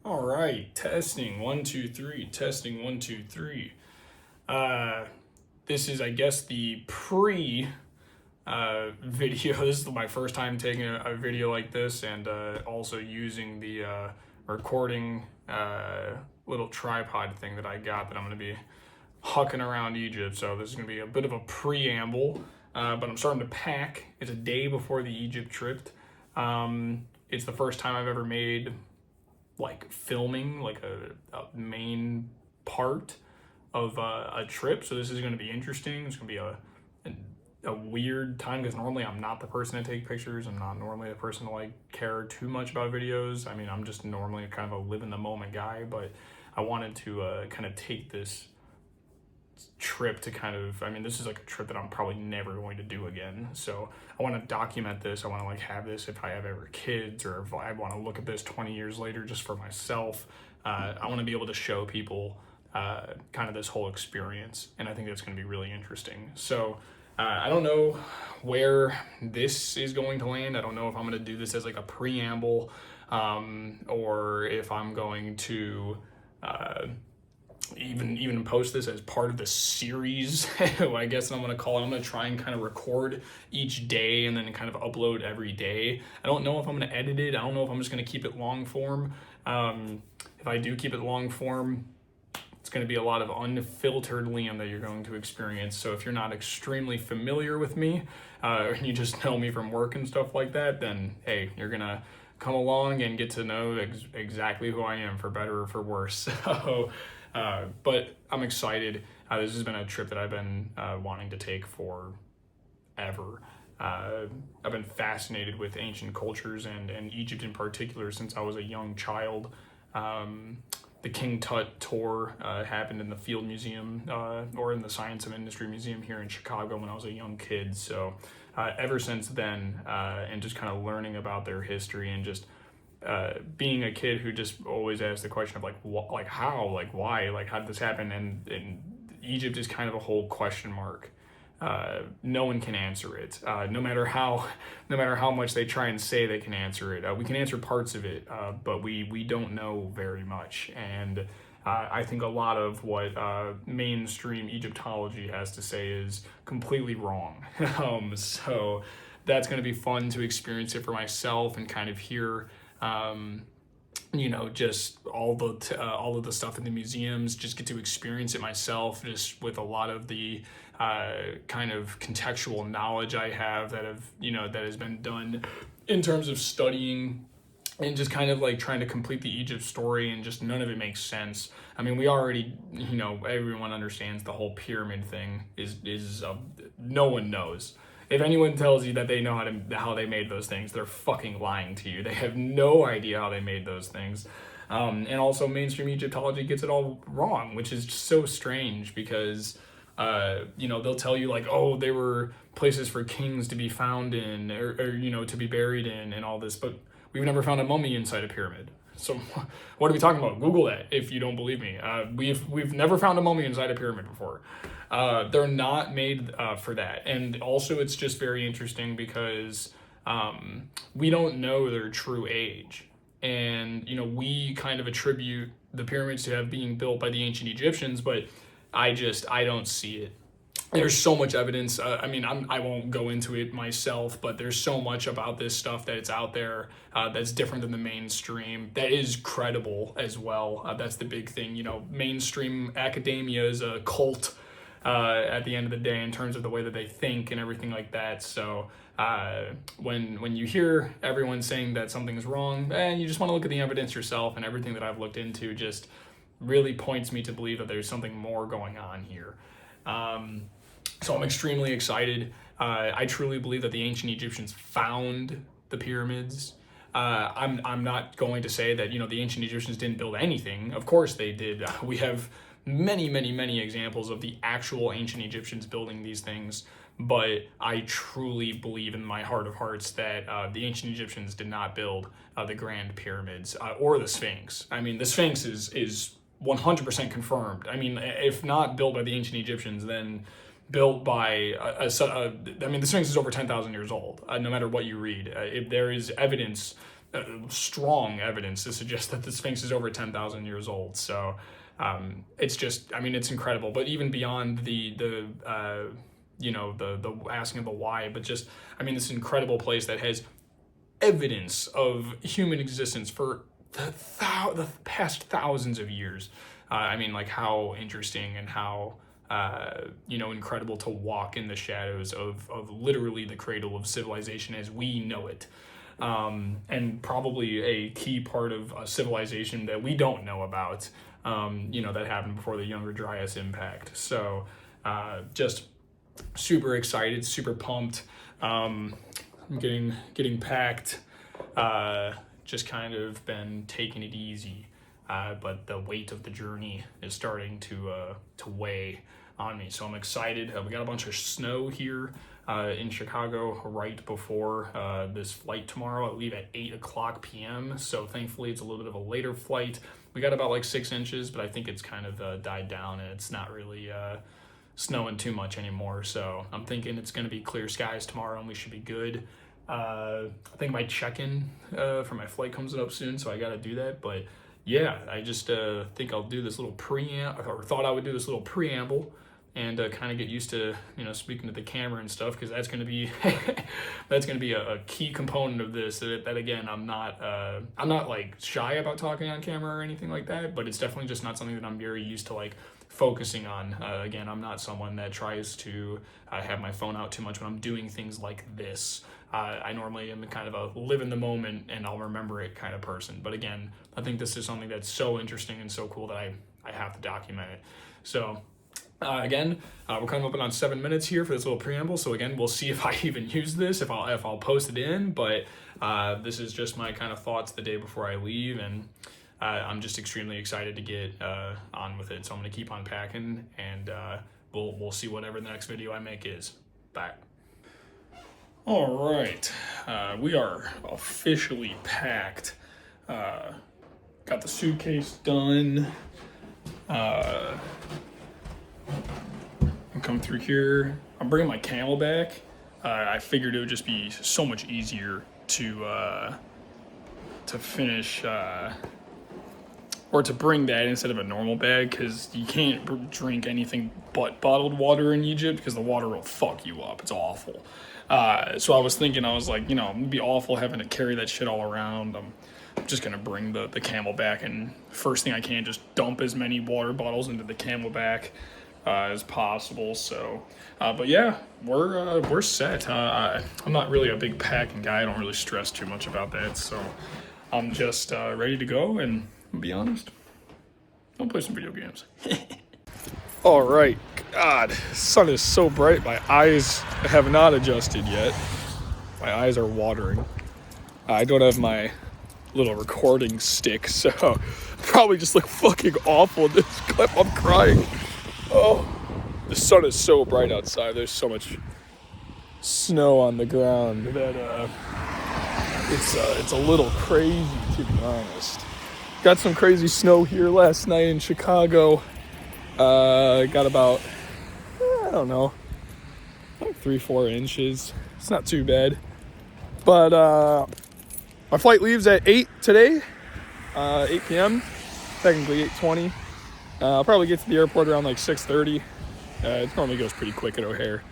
All right, testing 1 2 3, testing 1 2 3. This is, I guess, the pre video. This is my first time taking a video like this, and also using the recording little tripod thing that I got that I'm going to be hucking around Egypt. So this is going to be a bit of a preamble, but I'm starting to pack. It's a day before the Egypt trip. It's the first time I've ever made like filming like a main part of a trip, so this is going to be interesting. It's going to be a weird time because normally I'm not the person to take pictures. I'm not normally the person to like care too much about videos. I mean, I'm just normally kind of a live in the moment guy, but I wanted to kind of take this trip to this is like a trip that I'm probably never going to do again. So I want to document this. I want to like have this if I have ever kids, or if I want to look at this 20 years later just for myself. I want to be able to show people kind of this whole experience, and I think that's going to be really interesting. So I don't know where this is going to land. I don't know if I'm going to do this as like a preamble, or if I'm going to even post this as part of the series. I guess I'm going to call it. I'm going to try and kind of record each day and then kind of upload every day. I don't know if I'm going to edit it. I don't know if I'm just going to keep it long form. If I do keep it long form, it's going to be a lot of unfiltered Liam that you're going to experience. So if you're not extremely familiar with me, and you just know me from work and stuff like that, then hey, you're going to come along and get to know exactly who I am, for better or for worse. So but I'm excited. This has been a trip that I've been wanting to take forever. I've been fascinated with ancient cultures and Egypt in particular since I was a young child. The King Tut tour happened in the Field Museum, or in the Science and Industry Museum here in Chicago when I was a young kid. So ever since then, and just kind of learning about their history, and just being a kid who just always asked the question of like how, like why, like how did this happen? And Egypt is kind of a whole question mark. No one can answer it. No matter how much they try and say they can answer it. We can answer parts of it, but we don't know very much. And I think a lot of what mainstream Egyptology has to say is completely wrong. So that's going to be fun to experience it for myself and kind of hear, just all of the stuff in the museums, just get to experience it myself, just with a lot of the kind of contextual knowledge I have that has been done in terms of studying and just kind of like trying to complete the Egypt story, and just none of it makes sense. I mean, we already, everyone understands the whole pyramid thing is no one knows. If anyone tells you that they know how they made those things, they're fucking lying to you. They have no idea how they made those things. And also mainstream Egyptology gets it all wrong, which is just so strange because, they'll tell you like, oh, they were places for kings to be found in, or to be buried in and all this, but we've never found a mummy inside a pyramid. So what are we talking about? Google that if you don't believe me. We've never found a mummy inside a pyramid before. They're not made for that. And also it's just very interesting because we don't know their true age. And, we kind of attribute the pyramids to have being built by the ancient Egyptians, but I don't see it. There's so much evidence. I won't go into it myself, but there's so much about this stuff that it's out there that's different than the mainstream, that is credible as well. That's the big thing. Mainstream academia is a cult at the end of the day in terms of the way that they think and everything like that. So when you hear everyone saying that something's wrong, you just want to look at the evidence yourself, and everything that I've looked into just really points me to believe that there's something more going on here. So I'm extremely excited. I truly believe that the ancient Egyptians found the pyramids. I'm not going to say that, the ancient Egyptians didn't build anything. Of course they did. We have many, many, many examples of the actual ancient Egyptians building these things. But I truly believe in my heart of hearts that the ancient Egyptians did not build the Grand Pyramids or the Sphinx. I mean, the Sphinx is 100% confirmed. I mean, if not built by the ancient Egyptians, then built by the Sphinx is over 10,000 years old, no matter what you read. If there is evidence strong evidence to suggest that the Sphinx is over 10,000 years old. So it's just, I mean, it's incredible. But even beyond the asking of the why, but just, I mean, this incredible place that has evidence of human existence for the past thousands of years. I mean, like, how interesting and how incredible to walk in the shadows of literally the cradle of civilization as we know it. And probably a key part of a civilization that we don't know about, that happened before the Younger Dryas impact. So just super excited, super pumped. I'm getting packed, just kind of been taking it easy. But the weight of the journey is starting to weigh on me. So I'm excited. We got a bunch of snow here in Chicago right before this flight tomorrow. I leave at 8:00 p.m. So thankfully it's a little bit of a later flight. We got about like 6 inches, but I think it's kind of died down and it's not really snowing too much anymore. So I'm thinking it's going to be clear skies tomorrow and we should be good. I think my check-in for my flight comes up soon, so I got to do that. But yeah, I just think I'll do this little thought I would do this little preamble and kind of get used to, speaking to the camera and stuff, because that's going to be a key component of this. That again, I'm not like shy about talking on camera or anything like that, but it's definitely just not something that I'm very used to like focusing on. Again, I'm not someone that tries to have my phone out too much when I'm doing things like this. I normally am kind of a live in the moment and I'll remember it kind of person. But again, I think this is something that's so interesting and so cool that I have to document it. So again, we're coming up on 7 minutes here for this little preamble. So again, we'll see if I even use this, if I'll post it in. But this is just my kind of thoughts the day before I leave, and I'm just extremely excited to get on with it. So I'm going to keep on packing, and we'll see whatever the next video I make is. Bye. All right, we are officially packed. Got the suitcase done. I'm coming through here. I'm bringing my camel back. I figured it would just be so much easier to finish or to bring that instead of a normal bag, because you can't drink anything but bottled water in Egypt because the water will fuck you up. It's awful. So I was thinking, it'd be awful having to carry that shit all around. I'm just gonna bring the camelback, and first thing I can, just dump as many water bottles into the camelback as possible. So, but yeah, we're set. I'm not really a big packing guy. I don't really stress too much about that. So I'm just ready to go, and I'll be honest, I'll play some video games. All right, God, sun is so bright. My eyes have not adjusted yet. My eyes are watering. I don't have my little recording stick, so probably just look fucking awful in this clip. I'm crying. Oh, the sun is so bright outside. There's so much snow on the ground that it's a little crazy, to be honest. Got some crazy snow here last night in Chicago. Got about, I don't know, like 3-4 inches. It's not too bad. But my flight leaves at 8 today, 8 p.m., technically 8:20. I'll probably get to the airport around like 6:30. It normally goes pretty quick at O'Hare.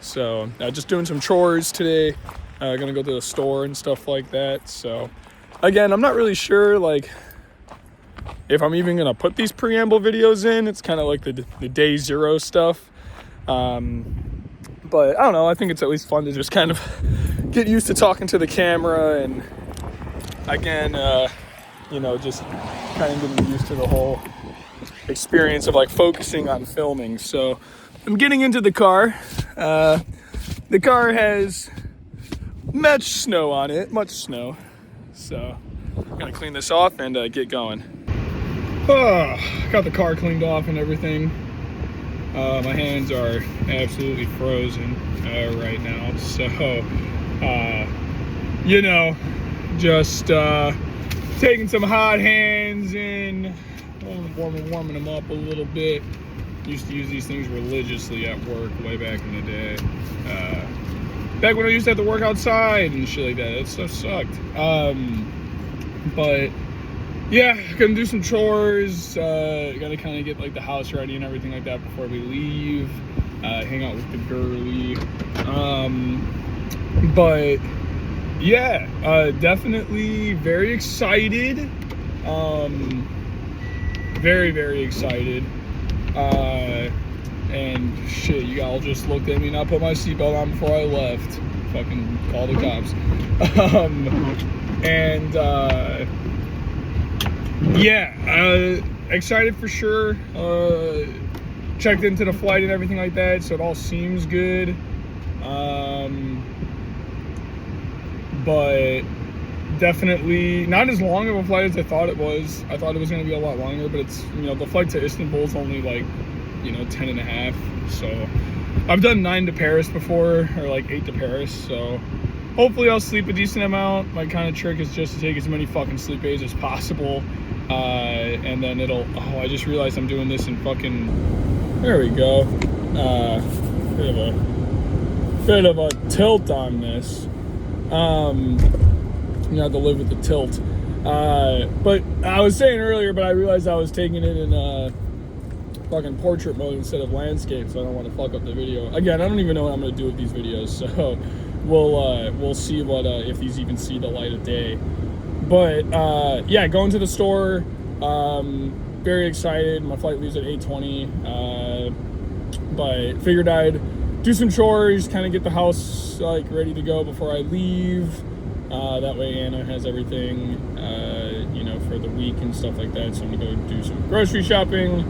So just doing some chores today. Gonna go to the store and stuff like that. So again, I'm not really sure like if I'm even gonna put these preamble videos in. It's kind of like the day zero stuff. But I don't know. I think it's at least fun to just kind of get used to talking to the camera, and again, just kind of getting used to the whole experience of like focusing on filming. So I'm getting into the car. The car has much snow on it, so I'm gonna clean this off and get going. Got the car cleaned off and everything. My hands are absolutely frozen right now, so just taking some hot hands in, warming them up a little bit. Used to use these things religiously at work way back in the day. Back when I used to have to work outside and shit like that. That stuff sucked. But yeah, gonna do some chores, gotta kind of get like the house ready and everything like that before we leave, hang out with the girly, but yeah, definitely very excited, very, very excited, and shit, you all just looked at me and I put my seatbelt on before I left, fucking call the cops, and yeah, excited for sure, checked into the flight and everything like that, so it all seems good, but definitely not as long of a flight as I thought it was. I thought it was going to be a lot longer, but it's, you know, the flight to Istanbul is only like, you know, 10 and a half, so I've done 9 to Paris before, or like 8 to Paris, so hopefully I'll sleep a decent amount. My kind of trick is just to take as many fucking sleep aids as possible, and then it'll, oh, I just realized I'm doing this in fucking, there we go, bit of a tilt on this, you have to live with the tilt, but I was saying earlier, but I realized I was taking it in fucking portrait mode instead of landscape, so I don't want to fuck up the video. Again, I don't even know what I'm going to do with these videos, so we'll see what if these even see the light of day. But yeah, going to the store, very excited. My flight leaves at 8:20, but figured I'd do some chores, kind of get the house like ready to go before I leave. That way Anna has everything, you know, for the week and stuff like that. So I'm gonna go do some grocery shopping,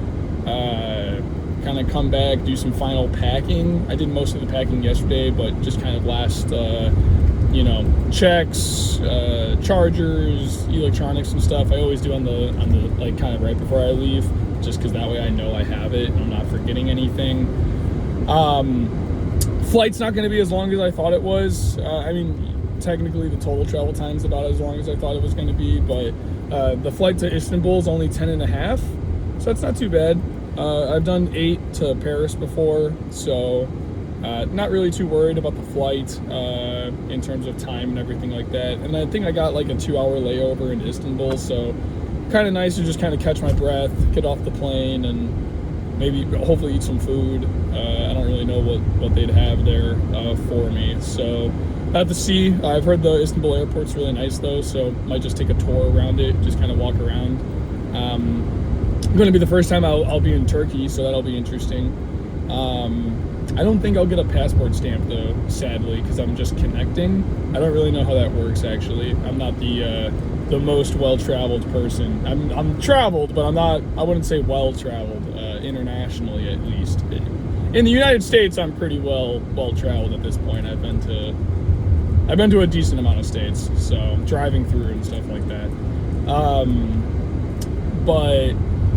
kind of come back, do some final packing. I did most of the packing yesterday, but just kind of last, you know, checks, chargers, electronics and stuff. I always do on the like kind of right before I leave, just because that way I know I have it and I'm not forgetting anything. Flight's not going to be as long as I thought it was. I mean, technically the total travel time is about as long as I thought it was going to be, but the flight to Istanbul is only 10 and a half, so that's not too bad. I've done 8 to Paris before, so not really too worried about the flight in terms of time and everything like that. And I think I got like a 2-hour layover in Istanbul, so kind of nice to just kind of catch my breath, get off the plane, and maybe hopefully eat some food. I don't really know what they'd have there for me, so I have to see. I've heard the Istanbul airport's really nice though, so might just take a tour around it, just kind of walk around. Going to be the first time I'll be in Turkey, so that'll be interesting. I don't think I'll get a passport stamp though, sadly, because I'm just connecting. I don't really know how that works actually. I'm not the most well-traveled person. I'm traveled, but I'm not, I wouldn't say well-traveled, internationally at least. In the United States, I'm pretty well-traveled at this point. I've been to a decent amount of states, so driving through and stuff like that. But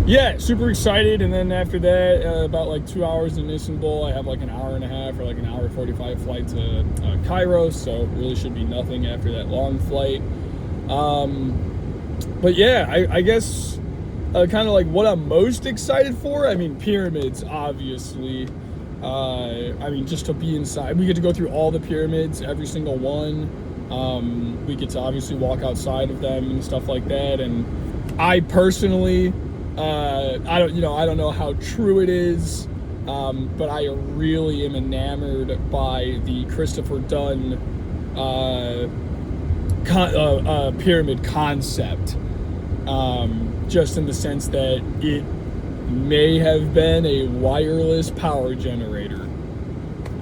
yeah, super excited. And then after that, about like 2 hours in Istanbul, I have like an hour and a half or like an hour 45 flight to Cairo, so really should be nothing after that long flight. But yeah, I guess kind of like what I'm most excited for, I mean, pyramids, obviously. I mean, just to be inside, we get to go through all the pyramids, every single one. We get to obviously walk outside of them and stuff like that. And I personally, I don't know how true it is, but I really am enamored by the Christopher Dunn pyramid concept, just in the sense that it may have been a wireless power generator.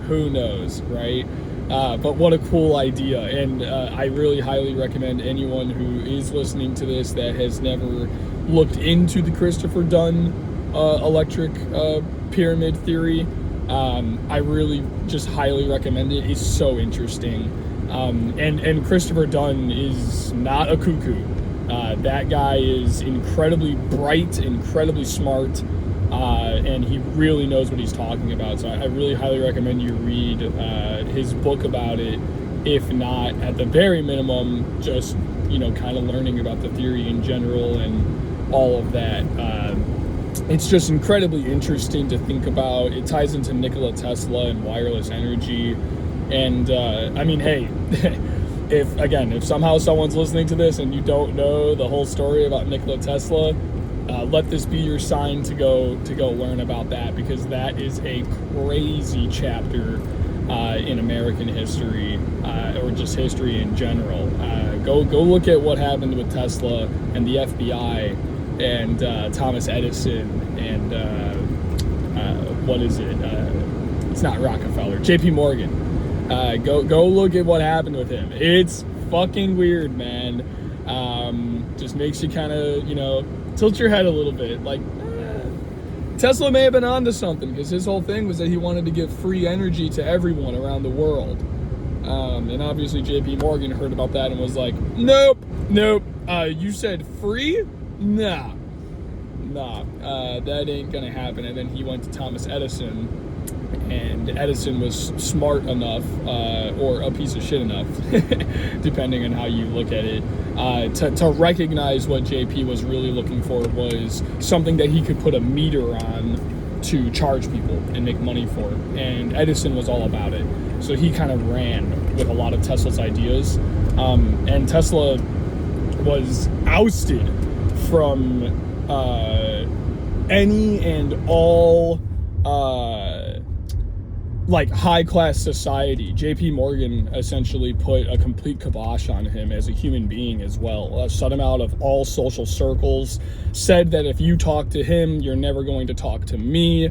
Who knows, right? But what a cool idea. And I really highly recommend anyone who is listening to this that has never looked into the Christopher Dunn electric pyramid theory. I really just highly recommend it. It's so interesting. And Christopher Dunn is not a cuckoo. That guy is incredibly bright, incredibly smart, and he really knows what he's talking about. So I really highly recommend you read his book about it, if not, at the very minimum, just, you know, kind of learning about the theory in general and all of that. It's just incredibly interesting to think about. It ties into Nikola Tesla and wireless energy. And, I mean, hey, if somehow someone's listening to this and you don't know the whole story about Nikola Tesla, let this be your sign to go learn about that, because that is a crazy chapter in American history, or just history in general. Go look at what happened with Tesla and the FBI and Thomas Edison and what is it? It's not Rockefeller. J.P. Morgan. Go look at what happened with him. It's fucking weird, man. Just makes you kind of, tilt your head a little bit. Like, Tesla may have been onto something, because his whole thing was that he wanted to give free energy to everyone around the world. And obviously J.P. Morgan heard about that and was like, nope. You said free? Nah, that ain't gonna happen. And then he went to Thomas Edison, and Edison was smart enough, or a piece of shit enough, depending on how you look at it, to recognize what JP was really looking for was something that he could put a meter on to charge people and make money for. And Edison was all about it. So he kind of ran with a lot of Tesla's ideas. And Tesla was ousted from any and all like high-class society. J.P. Morgan essentially put a complete kibosh on him as a human being as well. Shut him out of all social circles. Said that if you talk to him, you're never going to talk to me,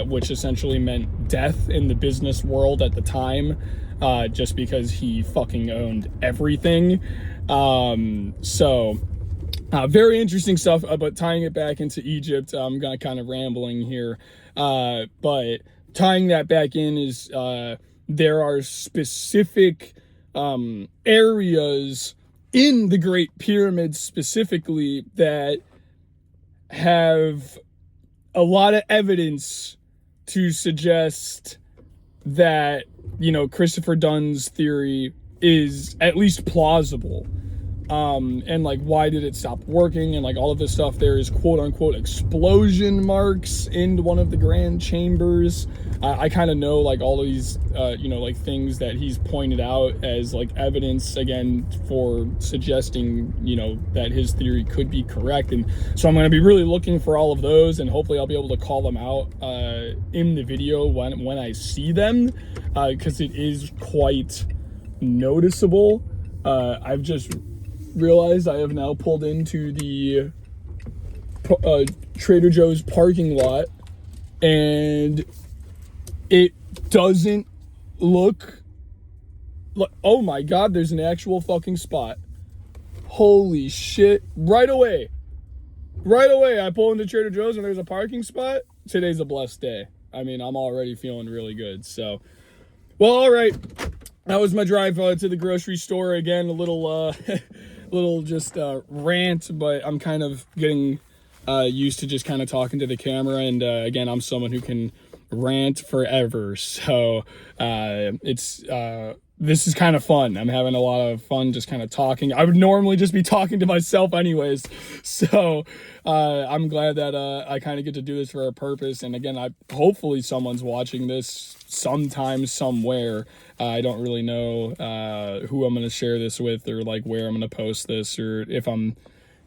which essentially meant death in the business world at the time, just because he fucking owned everything. Very interesting stuff, but tying it back into Egypt, I'm kind of rambling here, but tying that back in is there are specific areas in the Great Pyramid specifically that have a lot of evidence to suggest that, Christopher Dunn's theory is at least plausible. And like, why did it stop working, and like all of this stuff. There is quote unquote explosion marks in one of the grand chambers. I kind of know like all of these like things that he's pointed out as like evidence again for suggesting that his theory could be correct. And so I'm going to be really looking for all of those, and hopefully I'll be able to call them out in the video when I see them, because it is quite noticeable. I've just realized I have now pulled into the Trader Joe's parking lot, and it doesn't look like, oh my god, there's an actual fucking spot. Holy shit. Right away I pull into Trader Joe's and there's a parking spot. Today's a blessed day. I mean, I'm already feeling really good. So, well, all right, that was my drive to the grocery store. Again, a little just rant, but I'm kind of getting used to just kind of talking to the camera. And again, I'm someone who can rant forever. So this is kind of fun. I'm having a lot of fun just kind of talking. I would normally just be talking to myself anyways. So I'm glad that I kind of get to do this for a purpose. And again, hopefully someone's watching this sometime, somewhere. I don't really know who I'm going to share this with, or like where I'm going to post this, or if I'm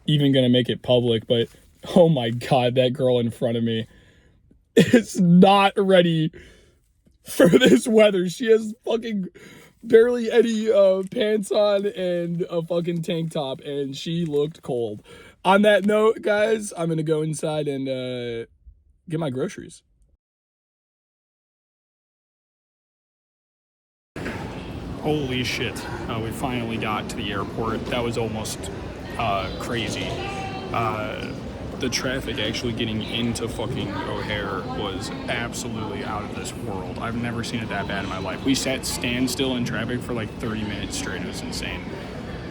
even going to make it public. But oh my god, that girl in front of me is not ready for this weather. She has fucking barely any pants on and a fucking tank top, and she looked cold. On that note, guys, I'm going to go inside and get my groceries. Holy shit, we finally got to the airport. That was almost crazy. The traffic actually getting into fucking O'Hare was absolutely out of this world. I've never seen it that bad in my life. We sat standstill in traffic for like 30 minutes straight. It was insane.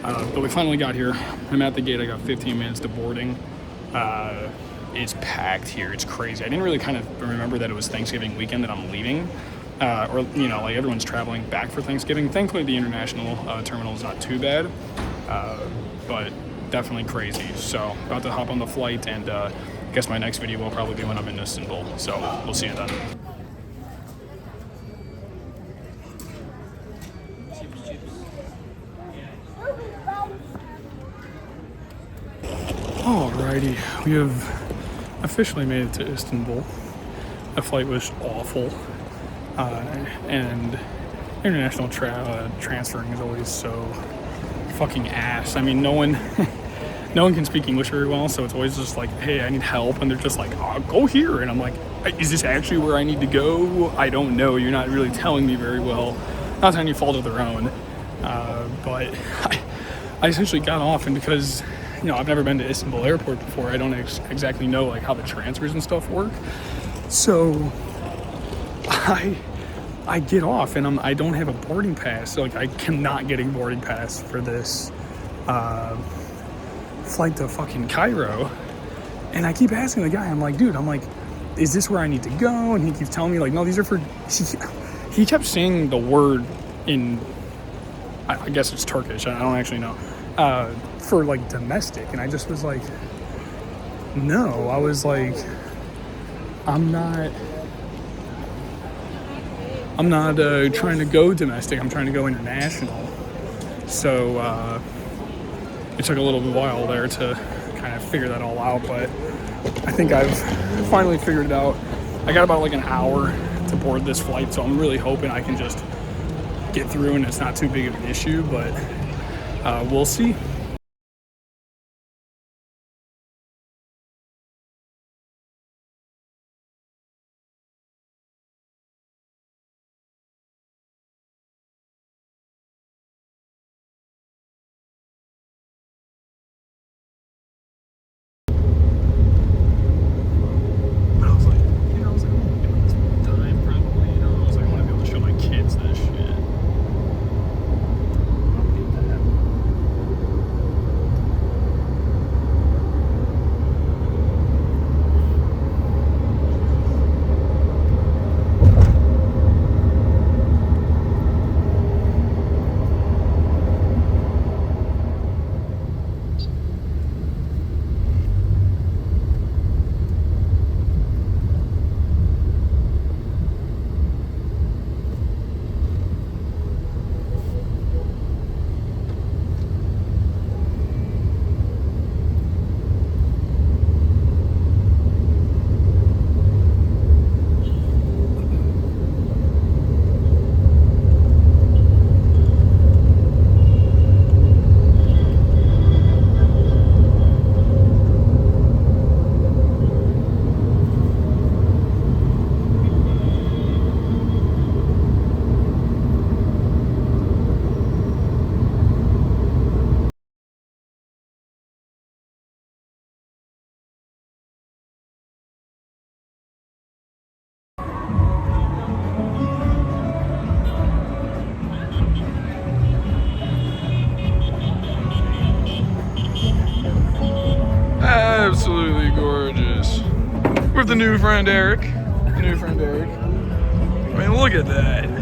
But we finally got here. I'm at the gate. I got 15 minutes to boarding. It's packed here. It's crazy. I didn't really kind of remember that it was Thanksgiving weekend that I'm leaving. Or, like everyone's traveling back for Thanksgiving. Thankfully, the international terminal is not too bad, but definitely crazy. So, about to hop on the flight, and I guess my next video will probably be when I'm in Istanbul. So, we'll see you then. we have officially made it to Istanbul. The flight was awful, and international transferring is always so fucking ass. I mean, no one can speak English very well, so it's always just like, hey, I need help, and they're just like, oh, go here, and I'm like, is this actually where I need to go? I don't know. You're not really telling me very well. Not any fault of their own, but I essentially got off, and because I've never been to Istanbul airport before, I don't exactly know like how the transfers and stuff work. So I get off, and I don't have a boarding pass. So, like, I cannot get a boarding pass for this flight to fucking Cairo. And I keep asking the guy, I'm like, dude, is this where I need to go? And he keeps telling me, like, no, these are for... He kept saying the word in... I guess it's Turkish. I don't actually know. For, like, domestic. And I just was like, no. I was like, I'm not trying to go domestic. I'm trying to go international. So it took a little while there to kind of figure that all out, but I think I've finally figured it out. I got about like an hour to board this flight, so I'm really hoping I can just get through and it's not too big of an issue, but we'll see. Absolutely gorgeous. With the new friend Eric. I mean, look at that.